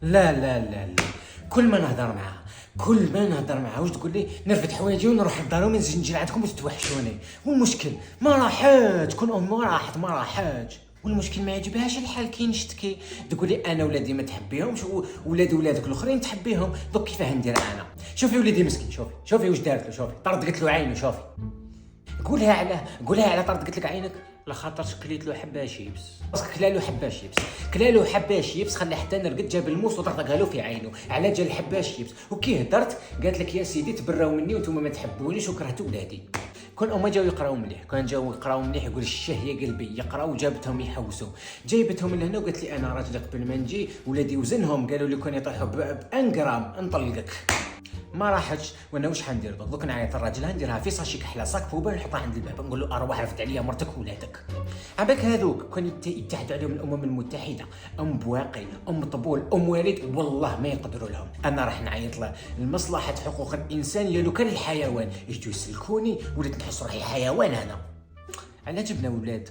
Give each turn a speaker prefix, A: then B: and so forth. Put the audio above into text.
A: لا لا لا لا، كل ما نهضر معاها واش تقول لي نرفد حوايجي ونروح للدار وما نجي لعندكم وتتوحشوني. والمشكل ما راحت، كون ام ما راحت. والمشكل ما يعجبهاش الحال، كي نشتكي تقول لي انا ولادي ما تحبيهمش ولادك الاخرين تحبيهم، دوك كيفاه ندير انا؟ شوفي وليدي مسكين، شوفي واش دارت له، شوفي طردقت له عينه، شوفي قولها على طردقت لك عينك لخاطر كليت له حبه شيبس، باسكو كلا له حبه شيبس خلى حتى نرقد جاب الموس وطرطقها له في عينه على جال حبه شيبس. وكي هدرت قالت لك يا سيدي تبراو مني وانتم ما تحبونيش وكرهتوا ولادي. كون هما جاو يقراو مليح، يقول الشه يا قلبي يقراو، وجابتهم يحوسوا، جايبتهم لهنا وقالت لي انا راجلك قبل ما نجي ولادي وزنهم قالوا لي كون يطيحوا ب1 غرام نطلقك. ما راحتش، وانا واش حندير دوك؟ نعيط الراجل نديرها في صاشي كحله صاك بوبا نحطها عند الباب نقول له اروح رفد عليا مرتك وولادك. عباك هذوك كون يتحدوا عليهم الامم المتحده، ام بواقي، ام طبول، ام والد، والله ما يقدروا لهم. انا راح نعيط لمصلحه حقوق الانسان يا لو كان الحيوان يجوا يسلكوني وليت نحس روحي حيوان. انا على جبنا ولاد